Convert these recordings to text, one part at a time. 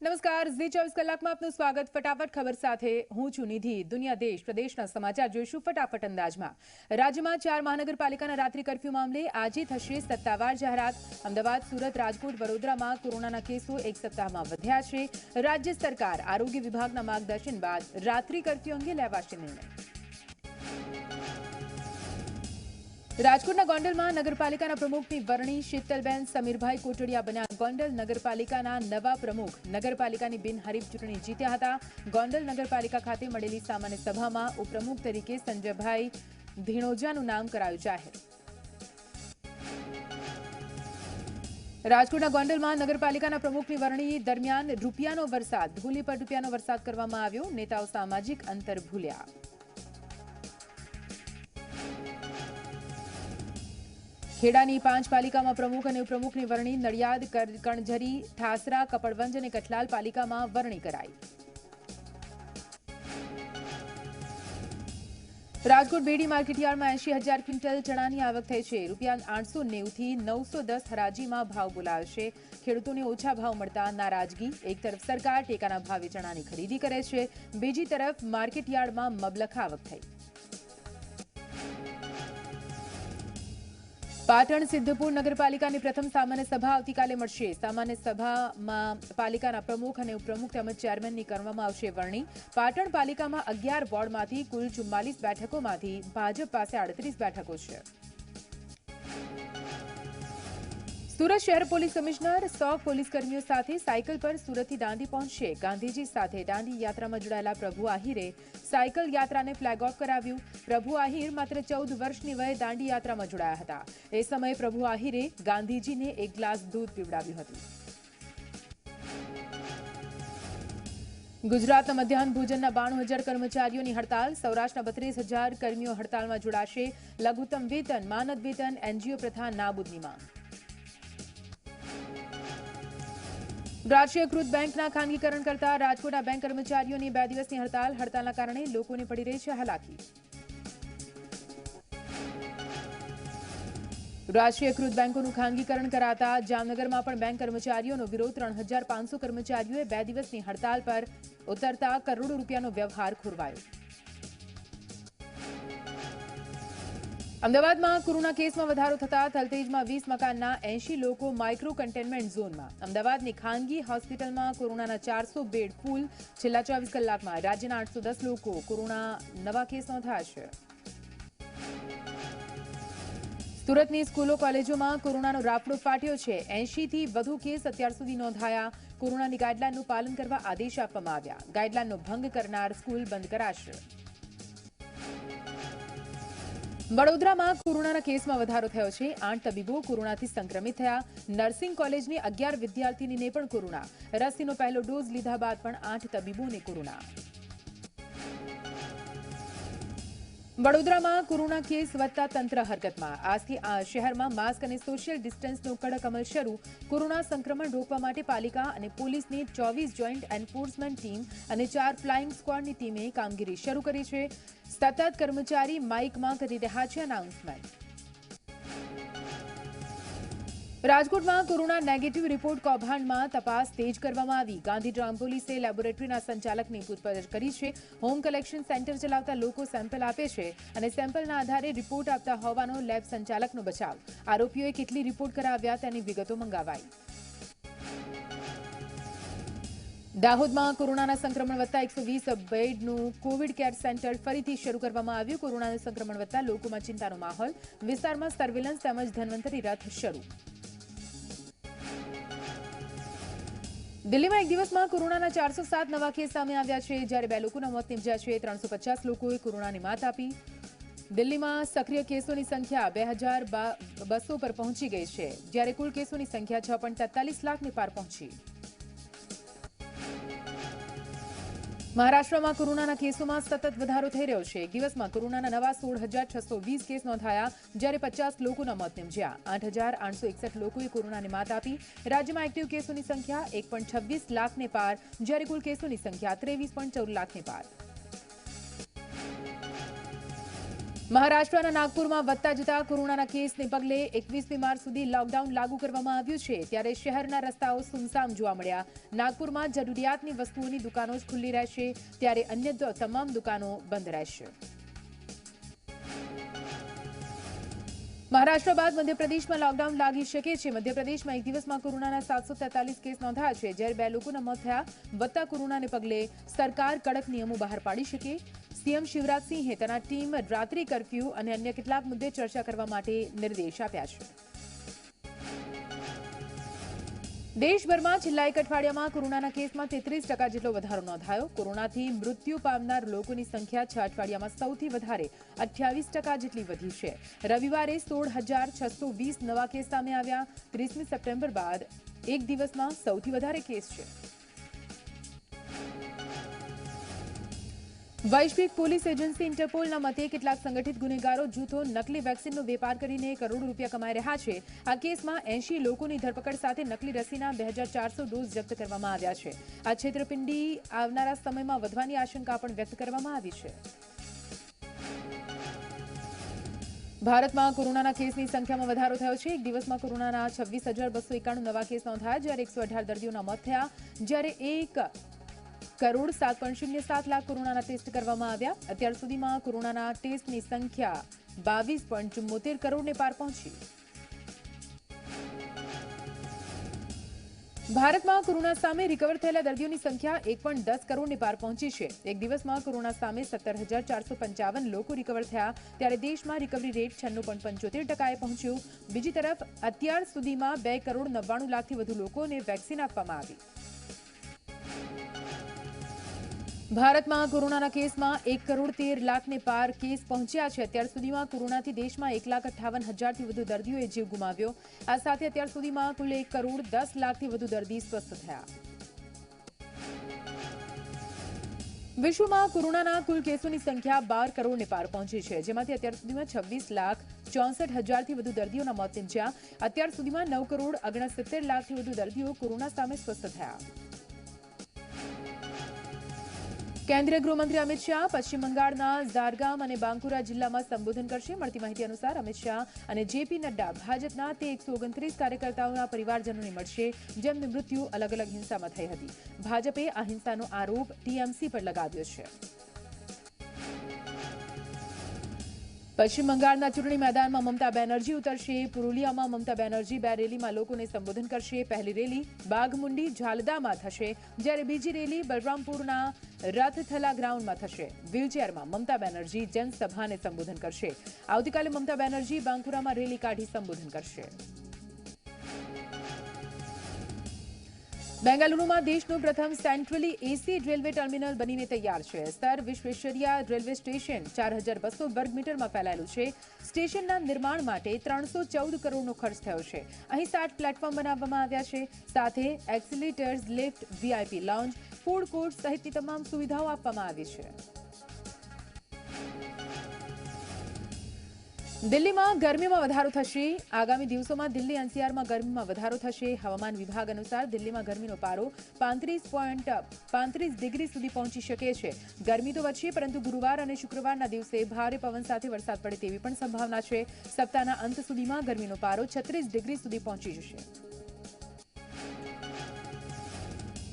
નમસ્કાર, ઝી 24 કલાકમાં આપનું સ્વાગત। ફટાફટ ખબર સાથે હું છું નિધિ। દુનિયા દેશ પ્રદેશના સમાચાર જોઈશું ફટાફટ અંદાજમાં। રાજ્યમાં 4 મહાનગરપાલિકાના રાત્રિ કર્ફ્યુ મામલે આજે થશે સત્તાવાર જાહેરાત। અમદાવાદ, સુરત, રાજકોટ, વડોદરામાં કોરોનાના કેસો એક સપ્તાહમાં વધ્યા છે। રાજ્ય સરકાર આરોગ્ય વિભાગના માર્ગદર્શન બાદ રાત્રિ કર્ફ્યુ અંગે લેવાશે નિર્ણય। રાજકોટના ગોંડલમાં નગરપાલિકાના પ્રમુખની વરણી શીતલબેન સમીરભાઈ કોટડિયા બન્યા ગોંડલ નગરપાલિકાના નવા પ્રમુખ। નગરપાલિકાની બિનહરીફ ચૂંટણી જીત્યા હતા। ગોંડલ નગરપાલિકા ખાતે મળેલી સામાન્ય સભામાં ઉપપ્રમુખ તરીકે સંજયભાઈ ધીણોજાનું નામ કરાયું જાહેર। રાજકોટના ગોંડલમાં નગરપાલિકાના પ્રમુખની વરણી દરમિયાન રૂપિયાનો વરસાદ ધૂલી પર રૂપિયાનો વરસાદ કરવામાં આવ્યો। નેતાઓ સામાજિક અંતર ભૂલ્યા। ખેડાની 5 પાલિકામાં પ્રમુખ અને ઉપપ્રમુખની વરણી નડિયાદ, કણઝરી, ઠાસરા, કપડવંજ અને કઠલાલ પાલિકામાં વરણી કરાઈ। રાજકોટ બેડી માર્કેટયાર્ડમાં 80,000 ક્વિન્ટલ ચણાની આવક થઈ છે। રૂપિયા 890 થી 910 હરાજીમાં ભાવ બોલાવશે। ખેડૂતોને ઓછા ભાવ મળતા નારાજગી। એક તરફ સરકાર ટેકાના ભાવે ચણાની ખરીદી કરે છે, બીજી તરફ માર્કેટયાર્ડમાં મબલખ આવક થઈ। પાટણ સિદ્ધપુર નગરપાલિકાની પ્રથમ સામાન્ય સભા આવતીકાલે મળશે। સામાન્ય સભામાં પાલિકાના પ્રમુખ અને ઉપપ્રમુખ તેમજ ચેરમેનની કરવામાં આવશે વરણી। પાટણ પાલિકામાં 11 વોર્ડમાંથી કુલ 44 બેઠકોમાંથી ભાજપ પાસે 38 બેઠકો છે। સુરત શહેર પોલીસ કમિશનર 100 પોલીસકર્મીઓ સાથે સાયકલ પર સુરતથી દાંડી પહોંચશે। ગાંધીજી સાથે દાંડી યાત્રામાં જોડાયેલા પ્રભુ આહિરે સાયકલ યાત્રાને ફ્લેગ ઓફ કરાવ્યું। પ્રભુ આહિર માત્ર 14 વર્ષની વયે દાંડી યાત્રામાં જોડાયા હતા। એ સમયે પ્રભુ આહિરે ગાંધીજીને એક ગ્લાસ દૂધ પીવડાવ્યું હતું। ગુજરાતના મધ્યાહન ભોજનના 92,000 કર્મચારીઓની હડતાલ। સૌરાષ્ટ્રના 32,000 કર્મીઓ હડતાલમાં જોડાશે। લઘુત્તમ વેતન, માનદ વેતન, એનજીઓ પ્રથા નાબૂદની માંગ। રાષ્ટ્રીયકૃત બેંકના ખાનગીકરણ કરતા રાજકોટના બેંક કર્મચારીઓની 2 દિવસની હડતાલ। હડતાલના કારણે લોકોને પડી રહી છે હાલાકી। રાષ્ટ્રીયકૃત બેંકોનું ખાનગીકરણ કરાતા જામનગરમાં પણ બેંક કર્મચારીઓનો વિરોધ। 3,500 કર્મચારીઓએ 2 દિવસની હડતાલ પર ઉતરતા કરોડો રૂપિયાનો વ્યવહાર ખોરવાયો। અમદાવાદમાં કોરોના કેસમાં વધારો થતા થલતેજમાં 20 મકાનના 80 લોકો માઇક્રો કન્ટેનમેન્ટ ઝોનમાં। અમદાવાદની ખાનગી હોસ્પિટલમાં કોરોનાના 400 બેડ ફૂલ। છેલ્લા 24 કલાકમાં રાજ્યના 810 લોકો કોરોના નવા કેસ નોંધાયા છે। સુરતની સ્કૂલો કોલેજોમાં કોરોનાનો રાફડો ફાટ્યો છે। 80 થી વધુ કેસ અત્યાર સુધી નોંધાયા। કોરોનાની ગાઈડલાઈનનું પાલન કરવા આદેશ આપવામાં આવ્યા। ગાઈડલાઈનનો ભંગ કરનાર સ્કૂલ બંધ કરાશે। વડોદરામાં કોરોનાના કેસમાં વધારો થયો છે। 8 તબીબો કોરોનાથી સંક્રમિત થયા। નર્સિંગ કોલેજની 11 વિદ્યાર્થીનીને પણ કોરોના। રસીનો પહેલો ડોઝ લીધા બાદ પણ 8 તબીબોને કોરોના। વડોદરામાં કોરોના કેસ વધતા તંત્ર હરકતમાં। આજથી શહેરમાં માસ્ક અને સોશિયલ ડિસ્ટન્સનો કડક અમલ શરૂ। કોરોના સંક્રમણ રોકવા માટે પાલિકા અને પોલીસની 24 જોઈન્ટ એન્ફોર્સમેન્ટ ટીમ અને 4 ફ્લાઇંગ સ્ક્વોડની ટીમે કામગીરી શરૂ કરી છે। સતત કર્મચારી માઇકમાં કરી રહ્યા છે અનાઉન્સમેન્ટ। રાજકોટમાં કોરોના નેગેટિવ રિપોર્ટ કૌભાંડમાં તપાસ તેજ કરવામાં આવી। ગાંધીધામ પોલીસે લેબોરેટરીના સંચાલકની પૂછપરછ કરી છે। હોમ કલેક્શન સેન્ટર ચલાવતા લોકો સેમ્પલ આપે છે અને સેમ્પલના આધારે રિપોર્ટ આપતા હોવાનો લેબ સંચાલકનો બચાવ। આરોપીઓએ કેટલી રિપોર્ટ કરાવ્યા તેની વિગતો મંગાવાઈ। દાહોદમાં કોરોનાના સંક્રમણ વધતા 120 બેડનું કોવિડ કેર સેન્ટર ફરીથી શરૂ કરવામાં આવ્યું। કોરોનાનું સંક્રમણ વધતા લોકોમાં ચિંતાનો માહોલ। વિસ્તારમાં સર્વેલન્સ તેમજ ધન્વંતરી રથ શરૂ। દિલ્હીમાં એક દિવસમાં કોરોનાના 407 નવા કેસ સામે આવ્યા છે, જ્યારે 2 લોકોના મોત નિપજ્યા છે। 350 લોકોએ કોરોનાની માત આપી। દિલ્હીમાં સક્રિય કેસોની સંખ્યા 2,200 પર પહોંચી ગઈ છે, જ્યારે કુલ કેસોની સંખ્યા 6.43 લાખને પાર પહોંચી। મહારાષ્ટ્રમાં કોરોનાના કેસોમાં સતત વધારો થઈ રહ્યો છે। એક દિવસમાં કોરોનાના નવા 16,620 કેસ નોંધાયા, જ્યારે 50 લોકોના મોત નિપજ્યા। 8,861 લોકોએ કોરોનાની માત આપી। રાજ્યમાં એક્ટિવ કેસોની સંખ્યા 1.26 લાખને પાર, જ્યારે કુલ કેસોની સંખ્યા 23.14 લાખને પાર। મહારાષ્ટ્રના નાગપુરમાં વધતા જતા કોરોનાના કેસને પગલે 21મી માર્ચ સુધી લોકડાઉન લાગુ કરવામાં આવ્યું છે, ત્યારે શહેરના રસ્તાઓ સુમસામ જોવા મળ્યા. નાગપુરમાં જરૂરિયાતની વસ્તુઓની દુકાનો જ ખુલ્લી રહેશે, ત્યારે અન્ય તમામ દુકાનો બંધ રહેશે. મહારાષ્ટ્ર બાદ મધ્યપ્રદેશમાં લોકડાઉન લાગી શકે છે. મધ્યપ્રદેશમાં એક દિવસમાં કોરોનાના 743 કેસ નોંધાયા છે, જ્યારે 2 લોકોના મોત થયા. વધતા કોરોનાને પગલે સરકાર કડક નિયમો બહાર પાડી શકે. સીએમ શિવરાજ સિંહે તેના ટીમ રાત્રિ કર્ફ્યુ અને અન્ય કેટલાક મુદ્દે ચર્ચા કરવા માટે નિર્દેશ આપ્યા છે. દેશભરમાં છેલ્લા એક અઠવાડિયામાં કોરોનાના કેસમાં 33% જેટલો વધારો નોંધાયો. કોરોનાથી મૃત્યુ પામનાર લોકોની સંખ્યા 6 અઠવાડિયામાં સૌથી વધારે 28% જેટલી વધી છે. રવિવારે 16,620 નવા કેસ સામે આવ્યા. 30મી સપ્ટેમ્બર બાદ એક દિવસમાં સૌથી વધારે કેસ છે. વૈશ્વિક પોલીસ એજન્સી ઇન્ટરપોલના મતે કેટલાક સંગઠિત ગુનેગારો જૂથો નકલી વેક્સિનનો વેપાર કરીને કરોડો રૂપિયા કમાઈ રહ્યા છે. આ કેસમાં 80 લોકોની ધરપકડ સાથે નકલી રસીના 2,400 ડોઝ જપ્ત કરવામાં આવ્યા છે. આ છેતરપિંડી આવનારા સમયમાં વધવાની આશંકા પણ વ્યક્ત કરવામાં આવી છે. ભારતમાં કોરોનાના કેસની સંખ્યામાં વધારો થયો છે. એક દિવસમાં કોરોનાના 26,291 નવા કેસ નોંધાયા, જ્યારે 118 દર્દીઓના મોત થયા, જ્યારે 1,07.07 લાખ કોરોનાના ટેસ્ટ કરવામાં આવ્યા. અત્યાર સુધીમાં કોરોનાના ટેસ્ટની સંખ્યા 22.74 કરોડને પાર પહોંચી. ભારતમાં કોરોના સામે રિકવર થયેલા દર્દીઓની સંખ્યા 1.10 કરોડને પાર પહોંચી છે. એક દિવસમાં કોરોના સામે 17,455 લોકો રિકવર થયા, ત્યારે દેશમાં રિકવરી રેટ 96.75%એ પહોંચ્યું. બીજી તરફ અત્યાર સુધીમાં 2,99 લાખથી વધુ લોકોને વેક્સિન આપવામાં આવી. ભારતમાં કોરોનાના કેસમાં 1,13,00,000ને પાર કેસ પહોંચ્યા છે. અત્યાર સુધીમાં કોરોનાથી દેશમાં 1,58,000થી વધુ દર્દીઓએ જીવ ગુમાવ્યો. આ સાથે અત્યાર સુધીમાં કુલ 1,10,00,000થી વધુ દર્દી સ્વસ્થ થયા. વિશ્વમાં કોરોનાના કુલ કેસોની સંખ્યા 12 કરોડને પાર પહોંચી છે, જેમાંથી અત્યાર સુધીમાં 26,64,000થી વધુ દર્દીઓના મોત નિપજ્યા. અત્યાર સુધીમાં 9,69,00,000થી વધુ દર્દીઓ કોરોના સામે સ્વસ્થ થયા. કેન્દ્રીય ગૃહમંત્રી અમિત શાહ પશ્ચિમ બંગાળના ઝારગ્રામ અને બાંકુરા જિલ્લામાં સંબોધન કરશે. મળતી માહિતી અનુસાર અમિત શાહ અને જેપી નડ્ડા ભાજપના તે 129 કાર્યકર્તાઓના પરિવારજનોને મળશે, જેમનું મૃત્યુ અલગ અલગ હિંસામાં થઈ હતી. ભાજપે આ હિંસાનો આરોપ ટીએમસી પર લગાવ્યો છે. પશ્ચિમ બંગાળના ચૂંટણી મેદાનમાં મમતા બેનર્જી ઉતરશે. પુરુલિયામાં મમતા બેનર્જી 2 રેલીમાં લોકોને સંબોધન કરશે. પહેલી રેલી બાઘમુંડી ઝાલદામાં થશે, જ્યારે બીજી રેલી બલરામપુરના રથથલા ગ્રાઉન્ડમાં થશે. વ્હીલચેરમાં મમતા બેનર્જી જનસભાને સંબોધન કરશે. આવતીકાલે મમતા બેનર્જી બાંકુરામાં રેલી કાઢી સંબોધન કરશે. બેંગાલુરુમાં દેશનું પ્રથમ સેન્ટ્રલી એસી રેલવે ટર્મિનલ બનીને તૈયાર છે. સર વિશ્વેશ્વરૈયા રેલવે સ્ટેશન 4,200 વર્ગ મીટરમાં ફેલાયેલું છે. સ્ટેશનના નિર્માણ માટે 314 કરોડનો ખર્ચ થયો છે. અહીં 60 પ્લેટફોર્મ બનાવવામાં આવ્યા છે. સાથે escalators, lift, VIP lounge, food court સહિતની તમામ સુવિધાઓ આપવામાં આવી છે. દિલ્હીમાં ગરમીમાં વધારો થશે. આગામી દિવસોમાં દિલ્હી એનસીઆરમાં ગરમીમાં વધારો થશે. હવામાન વિભાગ અનુસાર દિલ્હીમાં ગરમીનો પારો 35.35 ડિગ્રી સુધી પહોંચી શકે છે. ગરમી તો વધશે, પરંતુ ગુરુવાર અને શુક્રવારના દિવસે ભારે પવન સાથે વરસાદ પડે તેવી પણ સંભાવના છે. સપ્તાહના અંત સુધીમાં ગરમીનો પારો 36 ડિગ્રી સુધી પહોંચી જશે.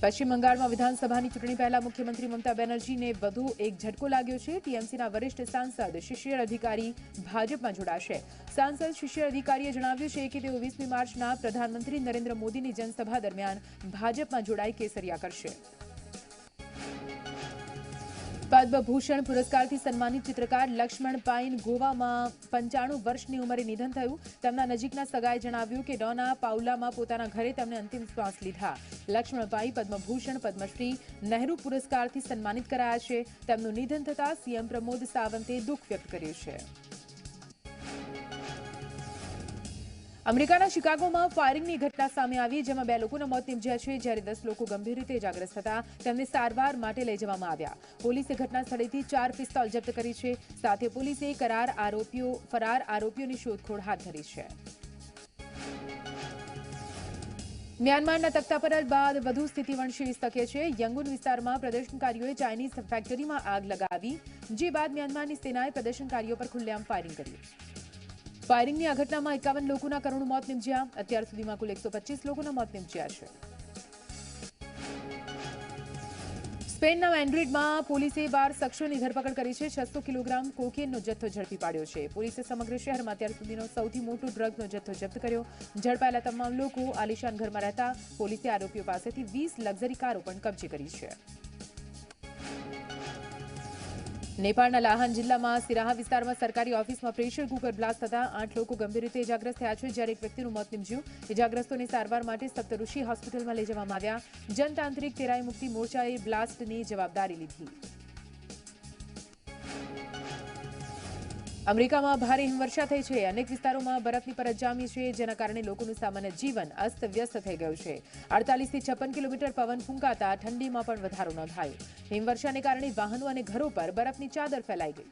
પશ્ચિમ બંગાળમાં વિધાનસભાની ચૂંટણી પહેલા મુખ્યમંત્રી મમતા બેનર્જીને વધુ એક ઝટકો લાગ્યો છે. ટીએમસીના વરિષ્ઠ સાંસદ શિશિર અધિકારી ભાજપમાં જોડાશે. સાંસદ શિશિર અધિકારીએ જણાવ્યું છે કે તેઓ 20મી માર્ચના પ્રધાનમંત્રી નરેન્દ્ર મોદીની જનસભા દરમિયાન ભાજપમાં જોડાઈ કેસરિયા કરશે. પદ્મભૂષણ પુરસ્કારથી સન્માનિત ચિત્રકાર લક્ષ્મણ પાઈન ગોવામાં 95 વર્ષની ઉંમરે નિધન થયું. તેમના નજીકના સગાએ જણાવ્યું કે ડોના પાઉલામાં પોતાના ઘરે તેમને અંતિમ શ્વાસ લીધા. લક્ષ્મણ પાઈ પદ્મભૂષણ, પદ્મશ્રી, નહેરુ પુરસ્કારથી સન્માનિત કરાયા છે. તેમનું નિધન થતાં સીએમ પ્રમોદ સાવંતે દુઃખ વ્યક્ત કર્યું છે. અમેરિકાના શિકાગોમાં ફાયરિંગની ઘટના સામે આવી, જેમાં 2 લોકોના મોત નિપજ્યા છે, જ્યારે 10 લોકો ગંભીર રીતે ઇજાગ્રસ્ત હતા. તેમને સારવાર માટે લઈ જવામાં આવ્યા. પોલીસે ઘટના સ્થળેથી 4 પિસ્તોલ જપ્ત કરી છે. સાથે પોલીસે ફરાર આરોપીઓની શોધખોળ હાથ ધરી છે. મ્યાનમારના તખ્તાપરલ બાદ વધુ સ્થિતિ વણસી શકે છે। યંગુન વિસ્તારમાં પ્રદર્શનકારીઓએ ચાઇનીઝ ફેક્ટરીમાં આગ લગાવી, જે બાદ મ્યાનમારની સેનાએ પ્રદર્શનકારીઓ પર ખુલ્લેઆમ ફાયરિંગ કર્યું। ફાયરિંગની આ ઘટનામાં 51 લોકોના કરુણ મોત નિપજ્યા। અત્યાર સુધીમાં કુલ 125 લોકોના મોત નિપજ્યા છે। સ્પેનના મેડ્રિડમાં પોલીસે 12 શખ્સોની ધરપકડ કરી છે। 600 કિલોગ્રામ કોકેનનો જથ્થો ઝડપી પાડ્યો છે। પોલીસે સમગ્ર શહેરમાં અત્યાર સુધીનો સૌથી મોટો ડ્રગનો જથ્થો જપ્ત કર્યો। ઝડપાયેલા તમામ લોકો આલિશાન ઘરમાં રહેતા। પોલીસે આરોપીઓ પાસેથી 20 લક્ઝરી કારો પણ કબજે કરી છે। નેપાળના લાહાન જિલ્લામાં સિરાહા વિસ્તારમાં સરકારી ઓફિસમાં પ્રેશર કુકર બ્લાસ્ટ થતા 8 લોકો ગંભીર રીતે ઇજાગ્રસ્ત થયા છે, જ્યારે એક વ્યક્તિનું મોત નિપજ્યું। ઇજાગ્રસ્તોને સારવાર માટે સપ્તઋષિ હોસ્પિટલમાં લઈ જવામાં આવ્યા। જનતાંત્રિક તેરાઈ મુક્તિ મોરચાએ બ્લાસ્ટની જવાબદારી લીધી। અમેરિકામાં ભારે હિમવર્ષા થઈ છે। અનેક વિસ્તારોમાં બરફની પરત જામી છે, જેના કારણે લોકોનું સામાન્ય જીવન અસ્તવ્યસ્ત થઈ ગયું છે। 48 થી 56 કિલોમીટર પવન ફૂંકાતા ઠંડીમાં પણ વધારો નોંધાયો। હિમવર્ષાને કારણે વાહનો અને ઘરો પર બરફની ચાદર ફેલાઈ ગઈ।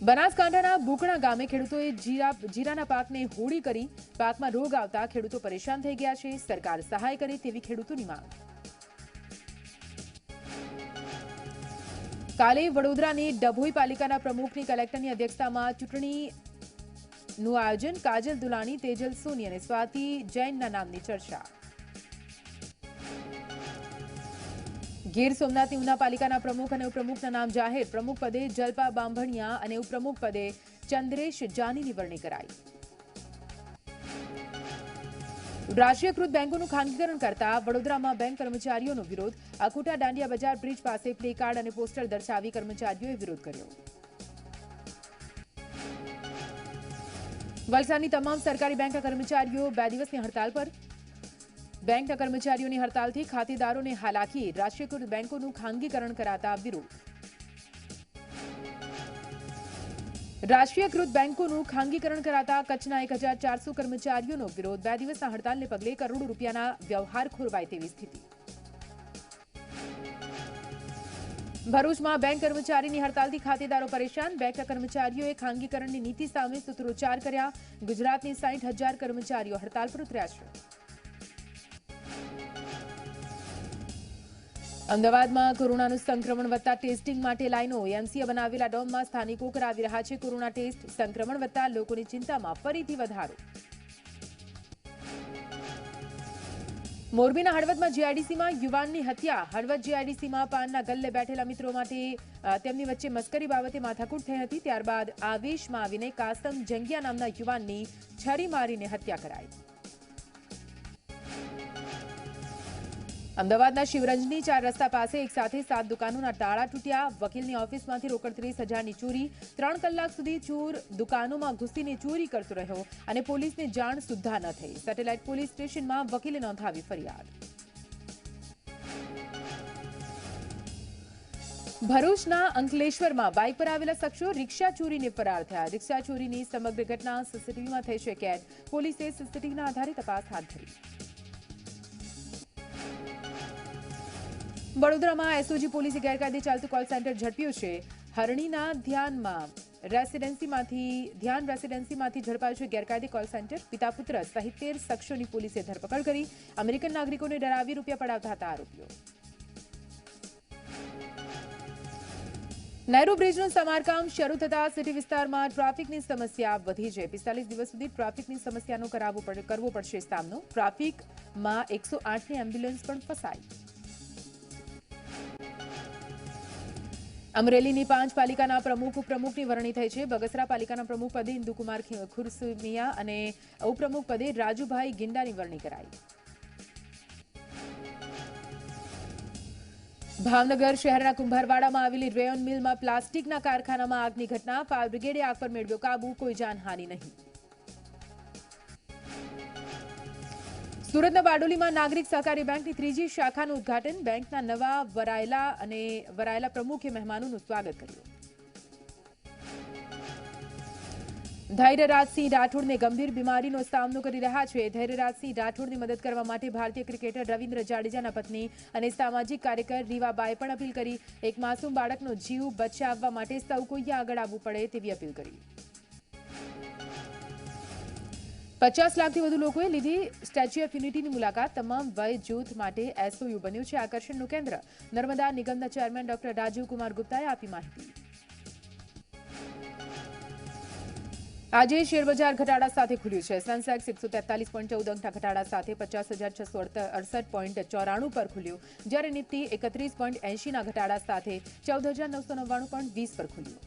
બનાસકાંઠાના બુકણા ગામે ખેડૂતોએ જીરાના પાકને હોળી કરી। પાકમાં રોગ આવતા ખેડૂતો પરેશાન થઈ ગયા છે। સરકાર સહાય કરે તેવી ખેડૂતોની માંગ। કાલે વડોદરાની ડભોઈ પાલિકાના પ્રમુખની કલેક્ટરની અધ્યક્ષતામાં ચૂંટણીનું આયોજન। કાજલ દુલાણી, તેજલ સોની અને સ્વાતિ જૈનના નામની ચર્ચા। ગીર સોમનાથની ઉના પાલિકાના પ્રમુખ અને ઉપપ્રમુખના નામ જાહેર। પ્રમુખ પદે જલપા બાંભણિયા અને ઉપપ્રમુખ પદે ચંદ્રેશ જાનીની વરણી કરાઈ। રાષ્ટ્રીયકૃત બેંકોનું ખાનગીકરણ કરતા વડોદરામાં બેંક કર્મચારીઓનો વિરોધ। અકોટા દાંડિયા બજાર બ્રિજ પાસે પ્લેકાર્ડ અને પોસ્ટર દર્શાવી કર્મચારીઓએ વિરોધ કર્યો। વલસાડની તમામ સરકારી બેંકના કર્મચારીઓ 2 દિવસની હડતાલ પર। બેંકના કર્મચારીઓની હડતાલથી ખાતેદારોને હાલાકી। રાષ્ટ્રીયકૃત બેંકોનું ખાનગીકરણ કરાતા વિરોધ। રાષ્ટ્રીયકૃત બેંકોનું ખાનગીકરણ કરાતા કચ્છના 1400 કર્મચારીઓનો વિરોધ। 2 દિવસના હડતાલને પગલે કરોડો રૂપિયાના વ્યવહાર ખોરવાય તેવી સ્થિતિ। ભરૂચમાં બેંક કર્મચારીની હડતાલથી ખાતેદારો પરેશાન। બેંકના કર્મચારીઓએ ખાનગીકરણની નીતિ સામે સૂત્રોચ્ચાર કર્યા। ગુજરાતની 60,000 કર્મચારીઓ હડતાલ પર ઉતર્યા છે। અમદાવાદમાં કોરોનાનું સંક્રમણ વધતા ટેસ્ટિંગ માટે લાઈનો। એમસીએ બનાવેલા ડોમમાં સ્થાનિકો કરાવી રહ્યા છે કોરોના ટેસ્ટ। સંક્રમણ વધતા લોકોની ચિંતામાં ફરીથી વધારો। મોરબીના હળવદમાં જીઆઈડીસીમાં યુવાનની હત્યા। હળવદ જીઆઈડીસીમાં પાનના ગલ્લે બેઠેલા મિત્રો માટે તેમની વચ્ચે મસ્કરી બાબતે માથાકૂટ થઈ હતી। ત્યારબાદ આવેશમાં આવીને કાસમ જંગિયા નામના યુવાનની છરી મારીને હત્યા કરાઈ। અમદાવાદના શિવરંજની 4 રસ્તા પાસે એક સાથે 7 દુકાનોના તાળા તૂટ્યા। વકીલની ઓફિસમાંથી રોકડ 30,000ની ચોરી। 3 કલાક સુધી ચોર દુકાનોમાં ઘૂસીને ચોરી કરતો રહ્યો અને પોલીસને જાણ સુદ્ધા ન થઈ। સેટેલાઇટ પોલીસ સ્ટેશનમાં વકીલે નોંધાવી ફરિયાદ। ભરૂચના અંકલેશ્વરમાં બાઇક પર આવેલા શખ્સો રિક્ષા ચોરીને ફરાર થયા। રિક્ષા ચોરીની સમગ્ર ઘટના સીસીટીવીમાં થઈ છે કેદ। પોલીસે સીસીટીવીના આધારે તપાસ હાથ ધરી। વડોદરામાં એસઓજી પોલીસે ગેરકાયદે ચાલતું કોલ સેન્ટર ઝડપ્યું છે। હરણીના ધ્યાન રેસીડેન્સીમાંથી ઝડપાયું છે ગેરકાયદે કોલ સેન્ટર। પિતા પુત્ર સહિત 13 શખ્સોની પોલીસે ધરપકડ કરી। અમેરિકન નાગરિકોને ડરાવી રૂપિયા પડાવતા હતા આરોપીઓ। નહેરુ બ્રિજનું સમારકામ શરૂ થતા સિટી વિસ્તારમાં ટ્રાફિકની સમસ્યા વધી છે। 45 દિવસ સુધી ટ્રાફિકની સમસ્યાનો કરવો પડશે સામનો। ટ્રાફિકમાં 108ની એમ્બ્યુલન્સ પણ ફસાઈ। અમરેલીની 5 પાલિકાના પ્રમુખ ઉપપ્રમુખની વરણી થઈ છે। બગસરા પાલિકાના પ્રમુખ પદે ઇન્દુકુમાર ખુરસમિયા અને ઉપપ્રમુખ પદે રાજુભાઈ ગિંડાની વરણી કરાઈ। ભાવનગર શહેરના કુંભારવાડામાં આવેલી રેયોન મિલમાં પ્લાસ્ટિકના કારખાનામાં આગની ઘટના। ફાયર બ્રિગેડે આગ પર મેળવ્યો કાબુ। કોઈ જાનહાનિ નહીં। સુરતના બારડોલીમાં નાગરિક સહકારી બેંકની 3જી શાખાનું ઉદ્ઘાટન। બેંકના નવા વરાયેલા પ્રમુખે મહેમાનોનું સ્વાગત કર્યું। ધૈર્યરાજસિંહ રાઠોડને ગંભીર બીમારીનો સામનો કરી રહ્યા છે। ધૈર્યરાજસિંહ રાઠોડની મદદ કરવા માટે ભારતીય ક્રિકેટર રવિન્દ્ર જાડેજાના પત્ની અને સામાજિક કાર્યકર રીવાબાએ પણ અપીલ કરી। એક માસૂમ બાળકનો જીવ બચાવવા માટે સૌ કોઈએ આગળ આવવું પડે તેવી અપીલ કરી। 50 લાખથી વધુ લોકોએ લીધી સ્ટેચ્યુ ઓફ યુનિટીની મુલાકાત. તમામ વય જૂથ માટે એસઓયુ બન્યું છે આકર્ષણનું કેન્દ્ર. નર્મદા નિગમના ચેરમેન ડોક્ટર રાજીવ કુમાર ગુપ્તાએ આપી માહિતી. આજે શેરબજાર ઘટાડા સાથે ખુલ્યું છે. સેન્સેક્સ 143.14 અંકના ઘટાડા સાથે 50,668.94 પર ખુલ્યું, જ્યારે નિફ્ટી 31.80ના ઘટાડા સાથે 14,999.20 પર ખુલ્યું.